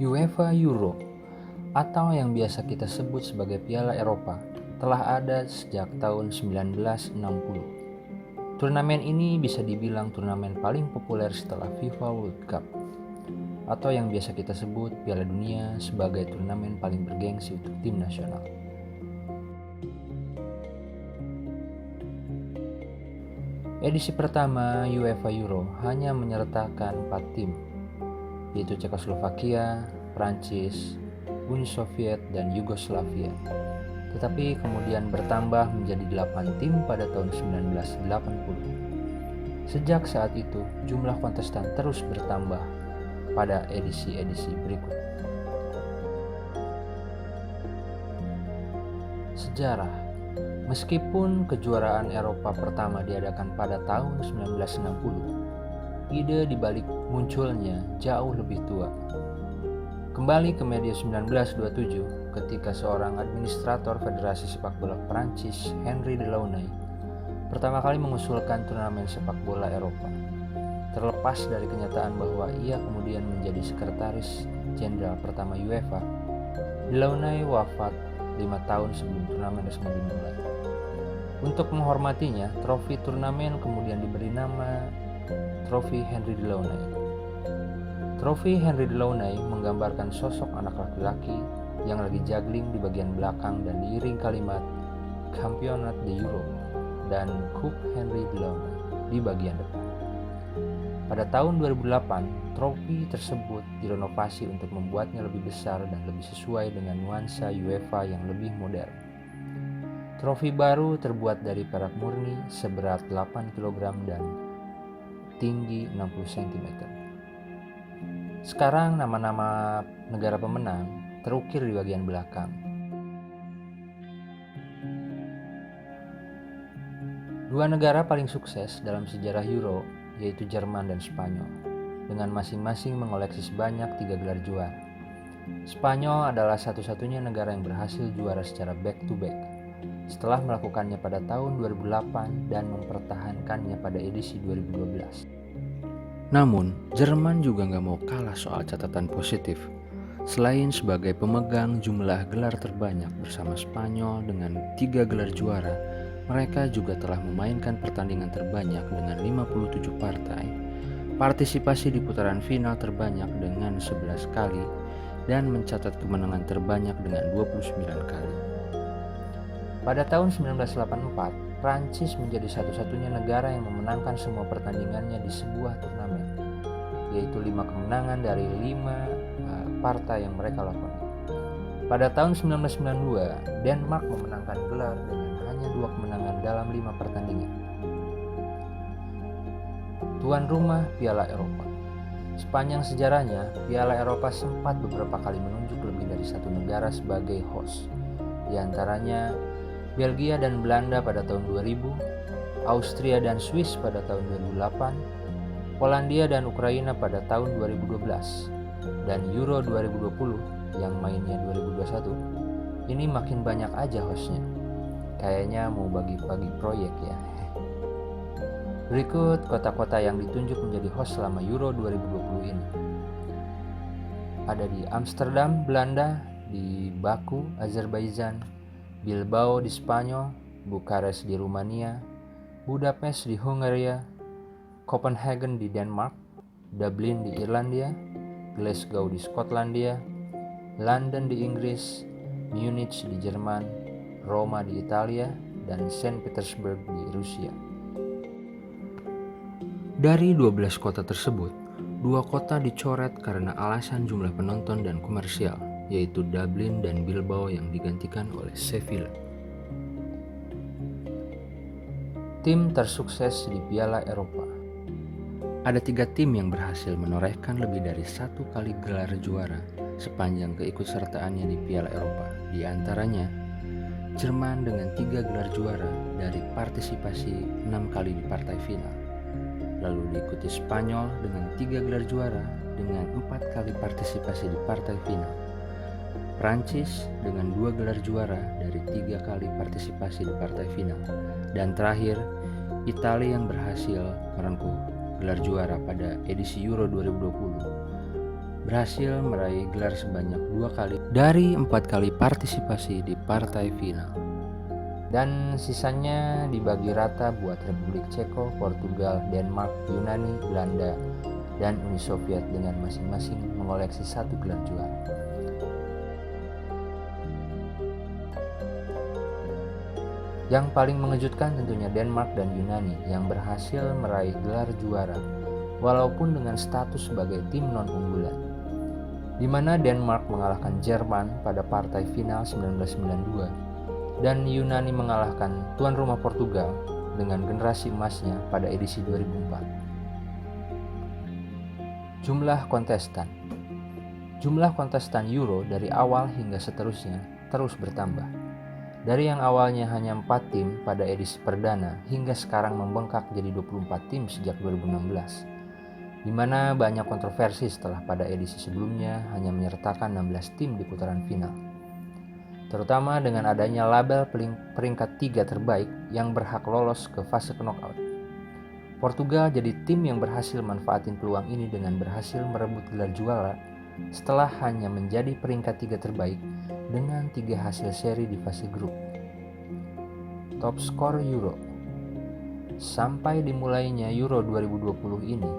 UEFA Euro atau yang biasa kita sebut sebagai Piala Eropa telah ada sejak tahun 1960. Turnamen ini bisa dibilang turnamen paling populer setelah FIFA World Cup atau yang biasa kita sebut Piala Dunia sebagai turnamen paling bergengsi untuk tim nasional. Edisi pertama UEFA Euro hanya menyertakan 4 tim, yaitu Cekoslovakia, Prancis, Uni Soviet, dan Yugoslavia. Tetapi kemudian bertambah menjadi 8 tim pada tahun 1980. Sejak saat itu, jumlah kontestan terus bertambah pada edisi-edisi berikut. Sejarah. Meskipun kejuaraan Eropa pertama diadakan pada tahun 1960, ide dibalik munculnya jauh lebih tua. Kembali ke media 1927, ketika seorang administrator Federasi Sepak Bola Prancis, Henri Delaunay, pertama kali mengusulkan turnamen sepak bola Eropa. Terlepas dari kenyataan bahwa ia kemudian menjadi sekretaris jenderal pertama UEFA, Delaunay wafat 5 tahun sebelum turnamen resmi dimulai. Untuk menghormatinya, trofi turnamen kemudian diberi nama Trofi Henri Delaunay. Trofi Henri Delaunay menggambarkan sosok anak laki-laki yang lagi juggling di bagian belakang dan diiring kalimat Championnat d'Europe dan Coupe Henri Delaunay di bagian depan. Pada tahun 2008, trofi tersebut direnovasi untuk membuatnya lebih besar dan lebih sesuai dengan nuansa UEFA yang lebih modern. Trofi baru terbuat dari perak murni seberat 8 kg dan tinggi 60 cm. Sekarang nama-nama negara pemenang terukir di bagian belakang. Dua negara paling sukses dalam sejarah Euro yaitu Jerman dan Spanyol, dengan masing-masing mengoleksi sebanyak 3 gelar juara. Spanyol adalah satu-satunya negara yang berhasil juara secara back-to-back setelah melakukannya pada tahun 2008 dan mempertahankannya pada edisi 2012. Namun, Jerman juga nggak mau kalah soal catatan positif. Selain sebagai pemegang jumlah gelar terbanyak bersama Spanyol dengan 3 gelar juara, mereka juga telah memainkan pertandingan terbanyak dengan 57 partai, partisipasi di putaran final terbanyak dengan 11 kali, dan mencatat kemenangan terbanyak dengan 29 kali. Pada tahun 1984, Prancis menjadi satu-satunya negara yang memenangkan semua pertandingannya di sebuah turnamen, yaitu 5 kemenangan dari 5 partai yang mereka lakoni. Pada tahun 1992, Denmark memenangkan gelar dengan hanya 2 kemenangan dalam 5 pertandingan. Tuan rumah Piala Eropa. Sepanjang sejarahnya, Piala Eropa sempat beberapa kali menunjuk lebih dari satu negara sebagai host, di antaranya Belgia dan Belanda pada tahun 2000, Austria dan Swiss pada tahun 2008, Polandia dan Ukraina pada tahun 2012, dan Euro 2020 yang mainnya 2021. Ini makin banyak aja hostnya. Kayaknya mau bagi-bagi proyek ya. Berikut kota-kota yang ditunjuk menjadi host selama Euro 2020 ini. Ada di Amsterdam, Belanda, di Baku, Azerbaijan, Bilbao di Spanyol, Bukares di Rumania, Budapest di Hungaria, Copenhagen di Denmark, Dublin di Irlandia, Glasgow di Skotlandia, London di Inggris, Munich di Jerman, Roma di Italia, dan Saint Petersburg di Rusia. Dari 12 kota tersebut, 2 kota dicoret karena alasan jumlah penonton dan komersial, yaitu Dublin dan Bilbao yang digantikan oleh Sevilla. Tim tersukses di Piala Eropa. Ada 3 tim yang berhasil menorehkan lebih dari 1 kali gelar juara sepanjang keikutsertaannya di Piala Eropa. Di antaranya, Jerman dengan 3 gelar juara dari partisipasi 6 kali di partai final. Lalu diikuti Spanyol dengan 3 gelar juara dengan 4 kali partisipasi di partai final. Prancis dengan 2 gelar juara dari 3 kali partisipasi di partai final. Dan terakhir, Italia yang berhasil merengkuh gelar juara pada edisi Euro 2020 berhasil meraih gelar sebanyak 2 kali dari 4 kali partisipasi di partai final. Dan sisanya dibagi rata buat Republik Ceko, Portugal, Denmark, Yunani, Belanda, dan Uni Soviet dengan masing-masing mengoleksi 1 gelar juara. Yang paling mengejutkan tentunya Denmark dan Yunani yang berhasil meraih gelar juara walaupun dengan status sebagai tim non-unggulan, di mana Denmark mengalahkan Jerman pada partai final 1992 dan Yunani mengalahkan tuan rumah Portugal dengan generasi emasnya pada edisi 2004. Jumlah kontestan. Jumlah kontestan Euro dari awal hingga seterusnya terus bertambah. Dari yang awalnya hanya 4 tim pada edisi perdana hingga sekarang membengkak jadi 24 tim sejak 2016. Di mana banyak kontroversi setelah pada edisi sebelumnya hanya menyertakan 16 tim di putaran final. Terutama dengan adanya label peringkat 3 terbaik yang berhak lolos ke fase knockout. Portugal jadi tim yang berhasil manfaatin peluang ini dengan berhasil merebut gelar juara setelah hanya menjadi peringkat 3 terbaik dengan 3 hasil seri di fase grup. Top skor Euro. Sampai dimulainya Euro 2020 ini,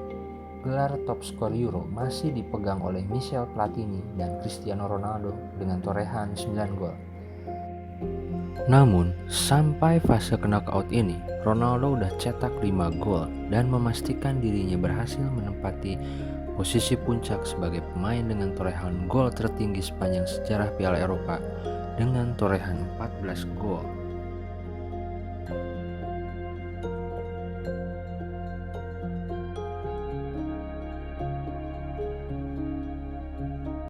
gelar top skor Euro masih dipegang oleh Michel Platini dan Cristiano Ronaldo dengan torehan 9 gol. Namun, sampai fase knockout ini, Ronaldo udah cetak 5 gol dan memastikan dirinya berhasil menempati posisi puncak sebagai pemain dengan torehan gol tertinggi sepanjang sejarah Piala Eropa dengan torehan 14 gol.